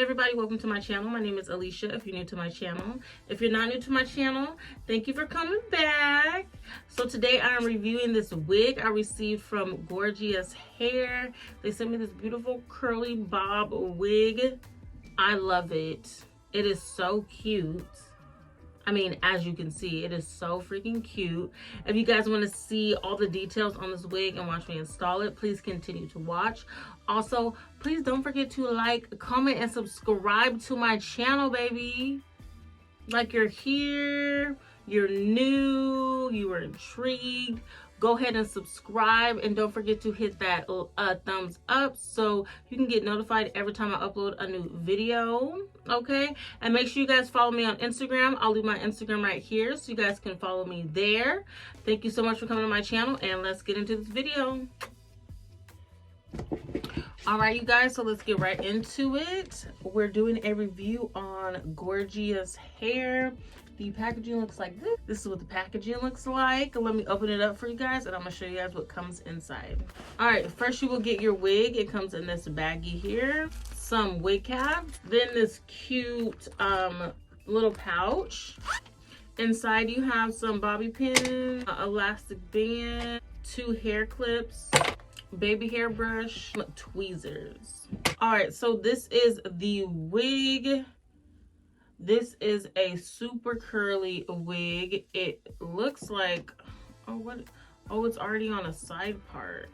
everybody, welcome to my channel. My name is Alicia if you're new to my channel. If you're not new to my channel, thank you for coming back. So today I'm reviewing this wig I received from Gorgius Hair. They sent me this beautiful curly bob wig. I love it. It is so cute. I mean, as you can see, it is so freaking cute. If you guys want to see all the details on this wig and watch me install it, please continue to watch. Also, please don't forget to like, comment, and subscribe to my channel, baby. Like, you're here, you're new, you were intrigued. Go ahead and subscribe, and don't forget to hit that thumbs up so you can get notified every time I upload a new video, okay? And make sure you guys follow me on Instagram. I'll leave my Instagram right here so you guys can follow me there. Thank you so much for coming to my channel, and let's get into this video. All right, you guys, so let's get right into it. We're doing a review on Gorgius Hair. The packaging looks like this. This is what the packaging looks like. Let me open it up for you guys, and I'm gonna show you guys what comes inside. All right, first you will get your wig. It comes in this baggie here. Some wig caps. Then this cute little pouch. Inside you have some bobby pins, elastic band, 2 hair clips, baby hairbrush, tweezers. All right, so this is the wig. This is a super curly wig. It looks like, it's already on a side part.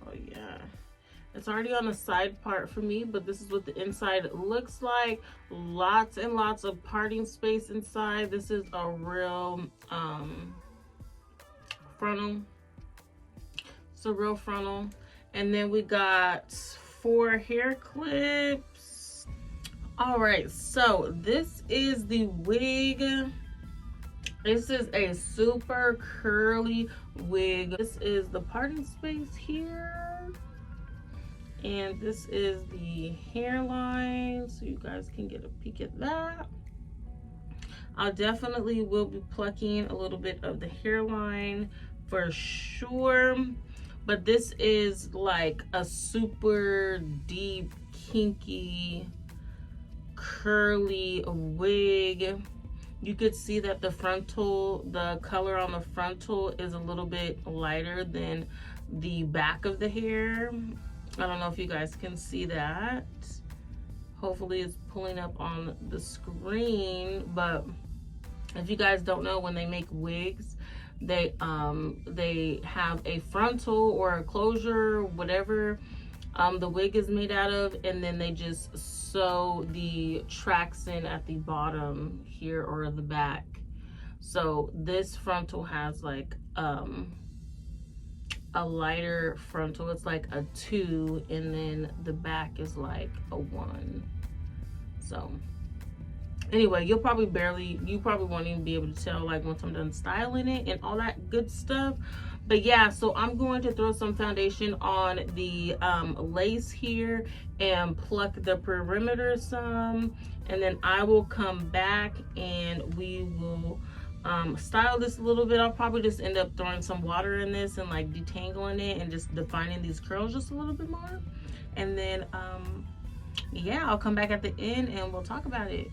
Oh yeah, it's already on a side part for me, but this is what the inside looks like. Lots and lots of parting space inside. This is a real frontal. It's a real frontal. And then we got 4 hair clips. All right, so this is the wig. This is a super curly wig. This is the parting space here. And this is the hairline, so you guys can get a peek at that. I definitely will be plucking a little bit of the hairline for sure. But this is like a super deep, kinky, curly wig. You could see that the color on the frontal is a little bit lighter than the back of the hair. I don't know if you guys can see that. Hopefully it's pulling up on the screen, but if you guys don't know, when they make wigs, they have a frontal or a closure, whatever the wig is made out of, and then they just sew the tracks in at the bottom here or the back. So this frontal has like a lighter frontal. It's like a 2, and then the back is like a 1. So anyway, you probably won't even be able to tell like once I'm done styling it and all that good stuff. But yeah, so I'm going to throw some foundation on the lace here and pluck the perimeter some, and then I will come back and we will style this a little bit. I'll probably just end up throwing some water in this and like detangling it and just defining these curls just a little bit more. And then yeah, I'll come back at the end and we'll talk about it.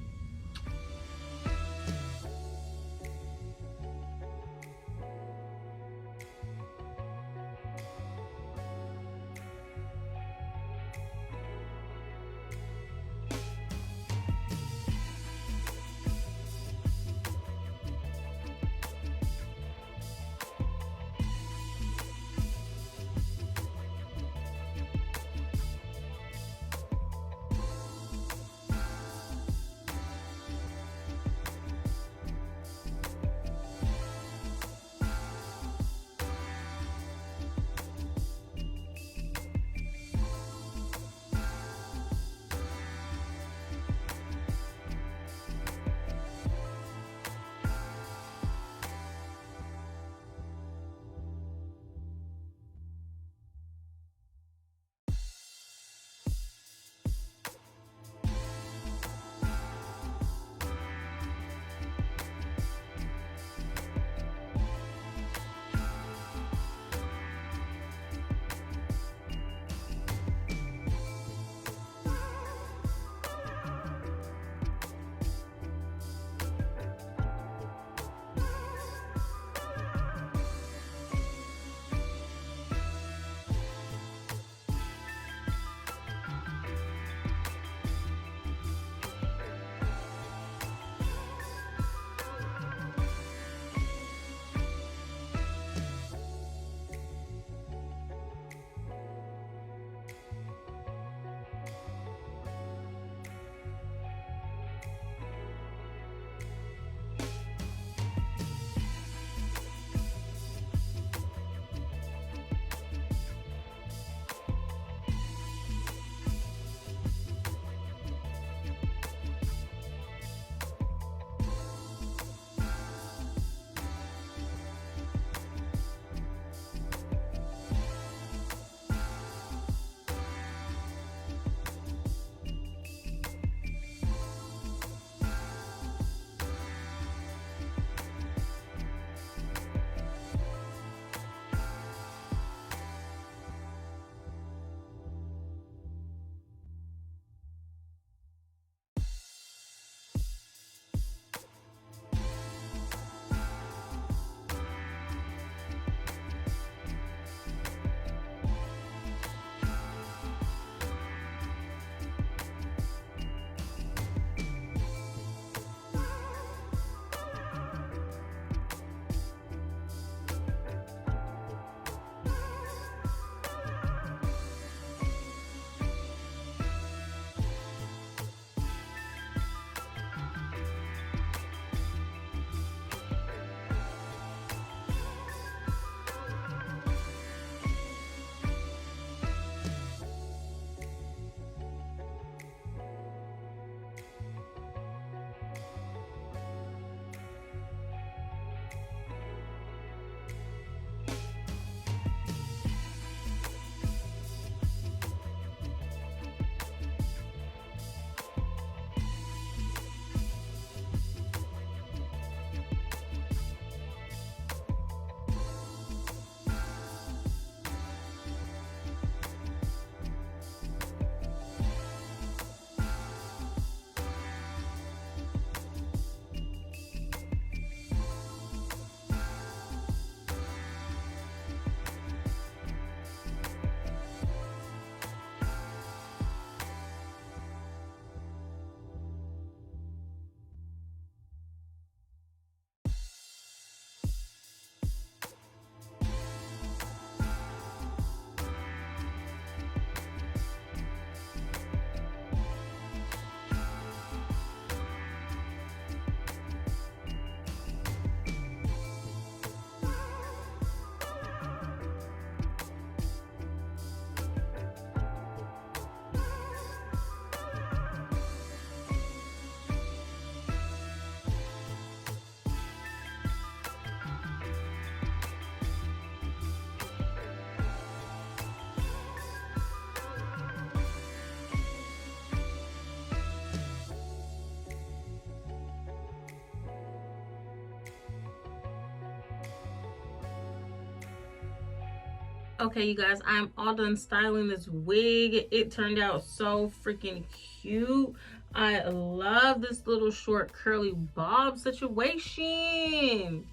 Okay, you guys, I'm all done styling this wig. It turned out so freaking cute. I love this little short curly bob situation.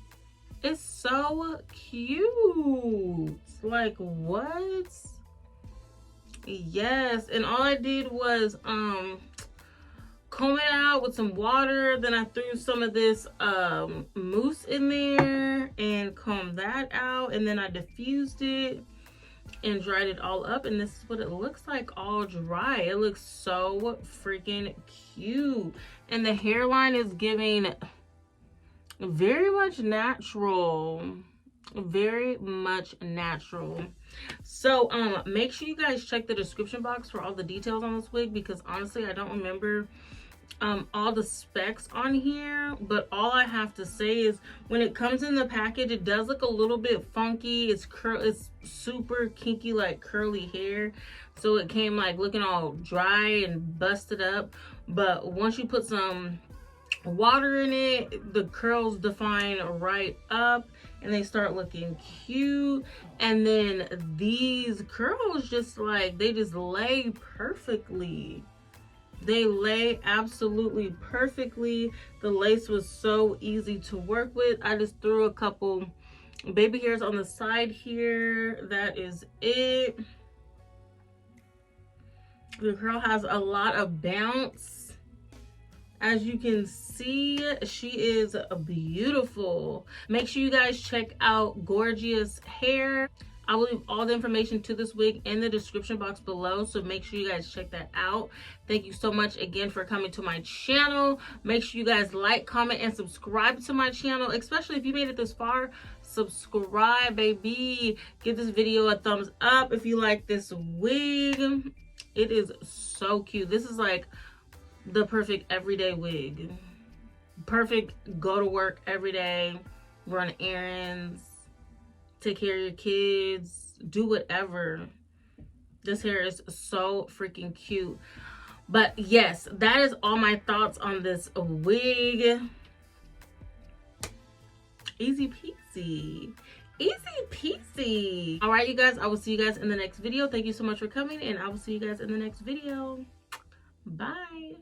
It's so cute. Like, what? Yes, and all I did was comb it out with some water. Then I threw some of this mousse in there and combed that out, and then I diffused it and dried it all up, and this is what it looks like all dry. It looks so freaking cute, and the hairline is giving very much natural, very much natural. So make sure you guys check the description box for all the details on this wig, because honestly I don't remember all the specs on here, but all I have to say is when it comes in the package, it does look a little bit funky. It's super kinky, like curly hair, so it came like looking all dry and busted up. But once you put some water in it, the curls define right up and they start looking cute. And then these curls just like, they just lay perfectly. They lay absolutely perfectly. The lace was so easy to work with. I just threw a couple baby hairs on the side here. That is it. The curl has a lot of bounce. As you can see, she is beautiful. Make sure you guys check out Gorgius Hair. I will leave all the information to this wig in the description box below, so make sure you guys check that out. Thank you so much again for coming to my channel. Make sure you guys like, comment, and subscribe to my channel, especially if you made it this far. Subscribe, baby. Give this video a thumbs up if you like this wig. It is so cute. This is like the perfect everyday wig. Perfect go to work every day, run errands, take care of your kids, do whatever. This hair is so freaking cute. But yes, that is all my thoughts on this wig. Easy peasy. Easy peasy. All right, you guys, I will see you guys in the next video. Thank you so much for coming, and I will see you guys in the next video. Bye.